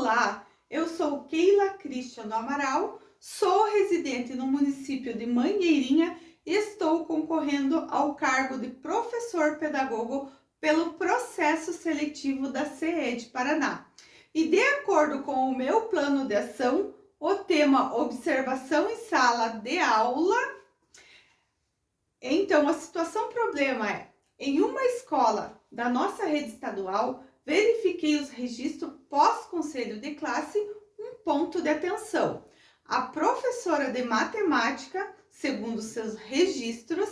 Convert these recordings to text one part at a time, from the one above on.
Olá, eu sou Keila Christian do Amaral, sou residente no município de Mangueirinha e estou concorrendo ao cargo de professor pedagogo pelo processo seletivo da CED Paraná. E de acordo com o meu plano de ação, o tema observação em sala de aula. Então, a situação problema é, em uma escola da nossa rede estadual, verifiquei os registros pós-conselho de classe, um ponto de atenção. A professora de matemática, segundo seus registros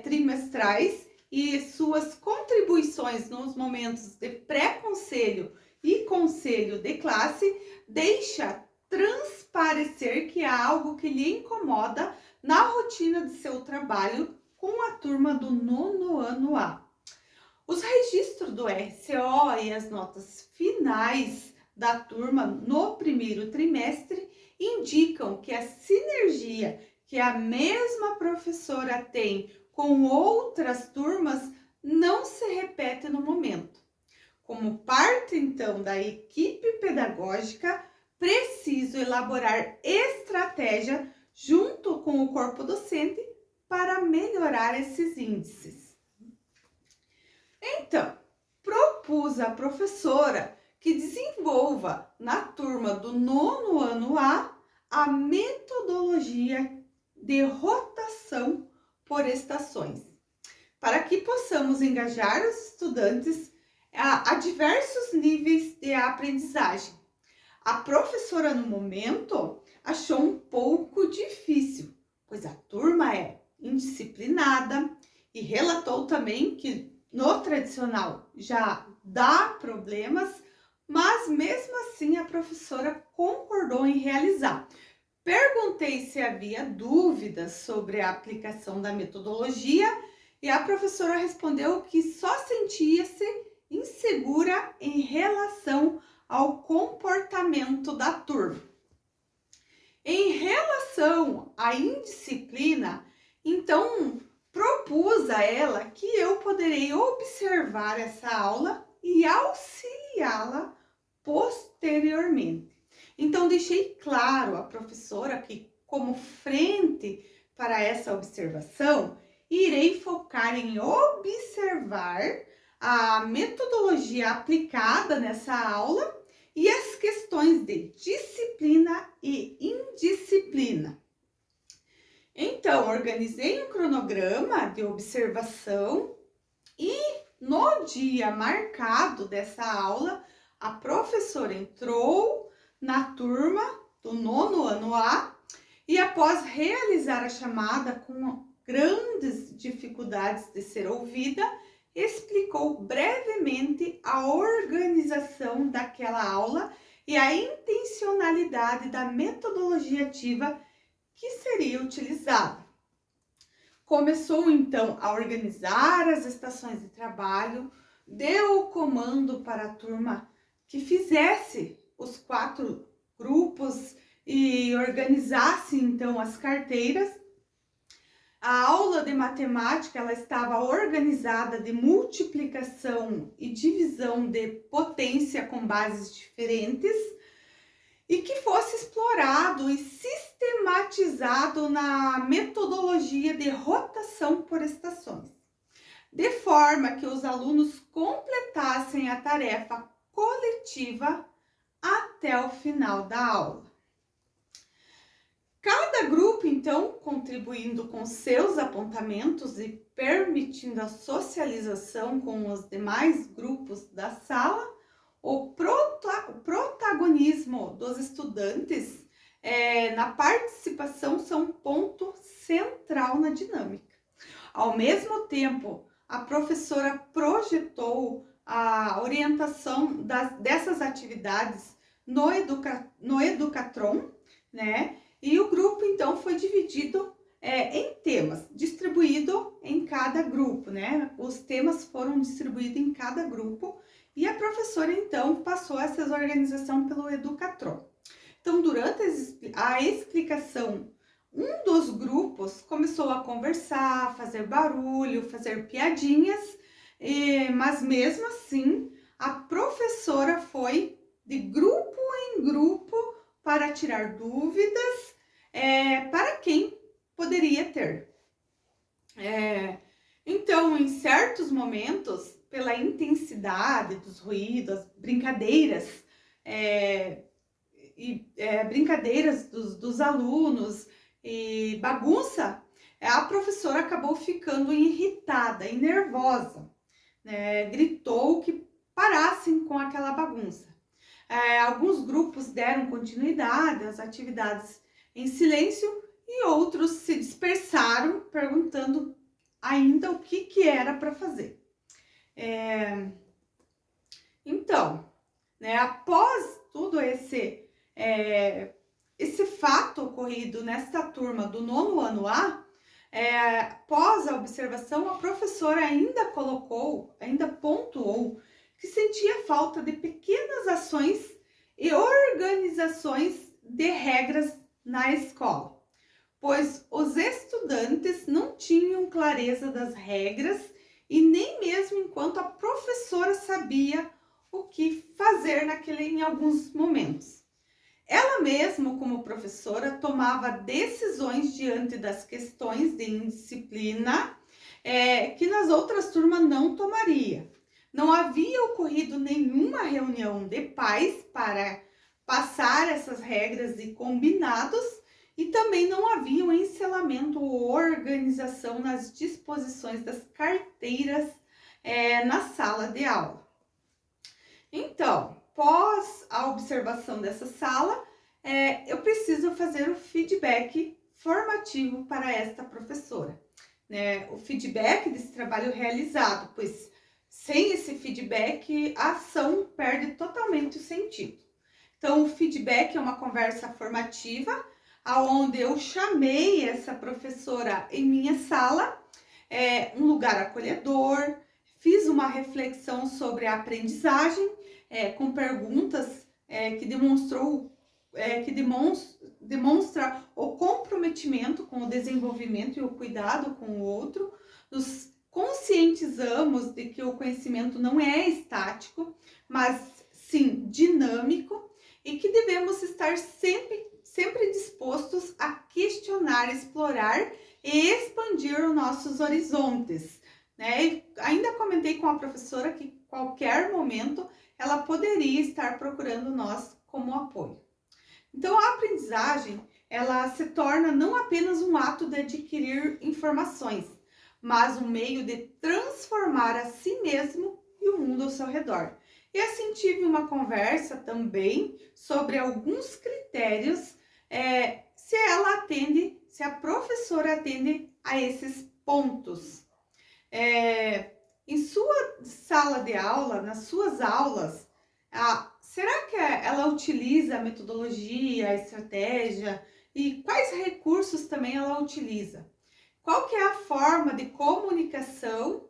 trimestrais e suas contribuições nos momentos de pré-conselho e conselho de classe, deixa transparecer que há algo que lhe incomoda na rotina de seu trabalho com a turma do 9º ano A. Os registros do RCO e as notas finais da turma no primeiro trimestre indicam que a sinergia que a mesma professora tem com outras turmas não se repete no momento. Como parte, então, da equipe pedagógica, preciso elaborar estratégia junto com o corpo docente para melhorar esses índices. Então, propus à professora que desenvolva na turma do 9º ano a metodologia de rotação por estações, para que possamos engajar os estudantes a diversos níveis de aprendizagem. A professora, no momento, achou um pouco difícil, pois a turma é indisciplinada e relatou também que no tradicional já dá problemas, mas mesmo assim a professora concordou em realizar. Perguntei se havia dúvidas sobre a aplicação da metodologia e a professora respondeu que só sentia-se insegura em relação ao comportamento da turma. Em relação à indisciplina, então propus a ela que eu poderei observar essa aula e auxiliá-la posteriormente. Então, deixei claro à professora que, como frente para essa observação, irei focar em observar a metodologia aplicada nessa aula e as questões de disciplina e indisciplina. Então, organizei um cronograma de observação e no dia marcado dessa aula, a professora entrou na turma do 9º ano A e após realizar a chamada com grandes dificuldades de ser ouvida, explicou brevemente a organização daquela aula e a intencionalidade da metodologia ativa que seria utilizada. Começou então a organizar as estações de trabalho, deu o comando para a turma que fizesse os 4 grupos e organizasse então as carteiras. A aula de matemática ela estava organizada de multiplicação e divisão de potência com bases diferentes e que fosse explorado e sistematizado na metodologia de rotação por estações, de forma que os alunos completassem a tarefa coletiva até o final da aula. Cada grupo, então, contribuindo com seus apontamentos e permitindo a socialização com os demais grupos da sala, o protagonismo dos estudantes na participação são um ponto central na dinâmica. Ao mesmo tempo, a professora projetou a orientação dessas atividades no Educatron, né? E o grupo, então, foi dividido em temas, distribuído em cada grupo, né? Os temas foram distribuídos em cada grupo e a professora, então, passou essa organização pelo Educatron. Então, durante a explicação, um dos grupos começou a conversar, fazer barulho, fazer piadinhas, mas mesmo assim, a professora foi de grupo grupo para tirar dúvidas para quem poderia ter. Então, em certos momentos, pela intensidade dos ruídos, brincadeiras, brincadeiras dos alunos e bagunça, a professora acabou ficando irritada e nervosa, né? Gritou que parassem com aquela bagunça. Alguns grupos deram continuidade às atividades em silêncio e outros se dispersaram, perguntando ainda o que era para fazer. Então, né, após tudo esse fato ocorrido nesta turma do 9º ano A, após a observação, a professora ainda pontuou que sentia falta de pequenas ações e organizações de regras na escola, pois os estudantes não tinham clareza das regras e nem mesmo enquanto a professora sabia o que fazer em alguns momentos. Ela mesma, como professora, tomava decisões diante das questões de indisciplina que nas outras turmas não tomaria. Não havia ocorrido nenhuma reunião de pais para passar essas regras e combinados e também não havia um encelamento ou organização nas disposições das carteiras na sala de aula. Então, após a observação dessa sala, eu preciso fazer o feedback formativo para esta professora, né? O feedback desse trabalho realizado, pois sem esse feedback, a ação perde totalmente o sentido. Então, o feedback é uma conversa formativa, onde eu chamei essa professora em minha sala, um lugar acolhedor, fiz uma reflexão sobre a aprendizagem, com perguntas que demonstra o comprometimento com o desenvolvimento e o cuidado com o outro. Nos conscientizamos de que o conhecimento não é estático, mas sim dinâmico e que devemos estar sempre dispostos a questionar, explorar e expandir os nossos horizontes, né? E ainda comentei com a professora que qualquer momento ela poderia estar procurando nós como apoio. Então, a aprendizagem, ela se torna não apenas um ato de adquirir informações, mas um meio de transformar a si mesmo e o mundo ao seu redor. E assim tive uma conversa também sobre alguns critérios, se a professora atende a esses pontos. Em sua sala de aula, nas suas aulas, será que ela utiliza a metodologia, a estratégia e quais recursos também ela utiliza? Qual que é a forma de comunicação?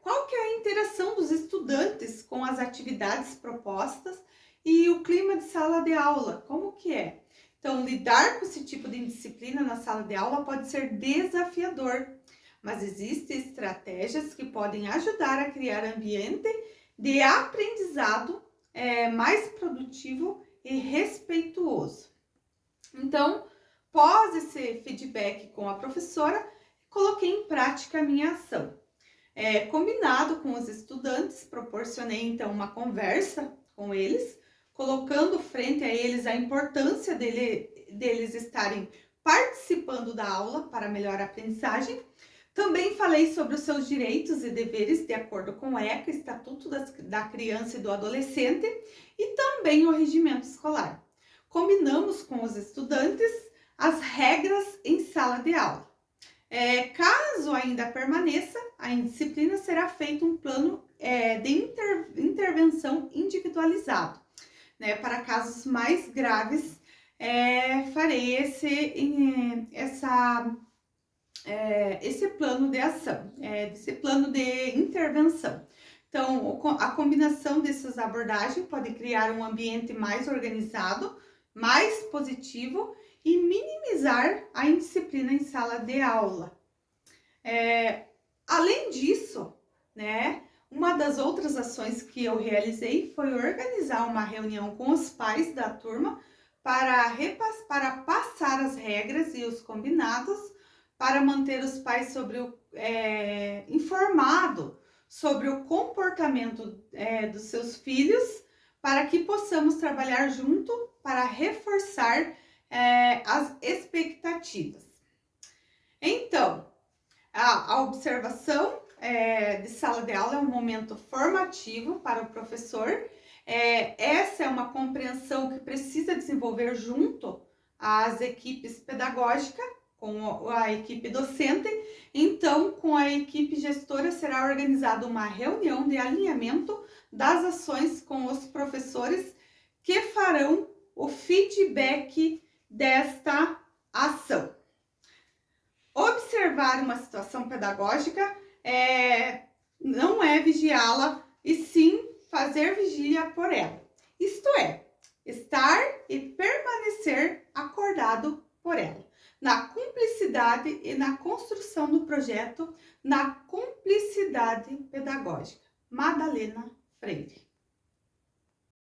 Qual que é a interação dos estudantes com as atividades propostas e o clima de sala de aula? Como que é? Então, lidar com esse tipo de indisciplina na sala de aula pode ser desafiador, mas existem estratégias que podem ajudar a criar ambiente de aprendizado mais produtivo e respeituoso. Então, após esse feedback com a professora, coloquei em prática a minha ação. Combinado com os estudantes, proporcionei então uma conversa com eles, colocando frente a eles a importância deles estarem participando da aula para melhor aprendizagem. Também falei sobre os seus direitos e deveres de acordo com o ECA, Estatuto da Criança e do Adolescente, e também o regimento escolar. Combinamos com os estudantes as regras em sala de aula. Caso ainda permaneça, a indisciplina será feito um plano de intervenção individualizado. Né? Para casos mais graves, farei esse plano de ação, esse plano de intervenção. Então, a combinação dessas abordagens pode criar um ambiente mais organizado, mais positivo e minimizar a indisciplina em sala de aula. Além disso, né, Uma das outras ações que eu realizei foi organizar uma reunião com os pais da turma para passar as regras e os combinados, para manter os pais informado sobre o comportamento dos seus filhos, para que possamos trabalhar junto para reforçar as expectativas. Então, a observação de sala de aula é um momento formativo para o professor. Essa é uma compreensão que precisa desenvolver junto às equipes pedagógicas, com a equipe docente. Então, com a equipe gestora, será organizada uma reunião de alinhamento das ações com os professores que farão o feedback desta ação. Observar uma situação pedagógica não é vigiá-la, e sim fazer vigília por ela. Isto é, estar e permanecer acordado por ela, na cumplicidade e na construção do projeto, na cumplicidade pedagógica. Madalena Freire.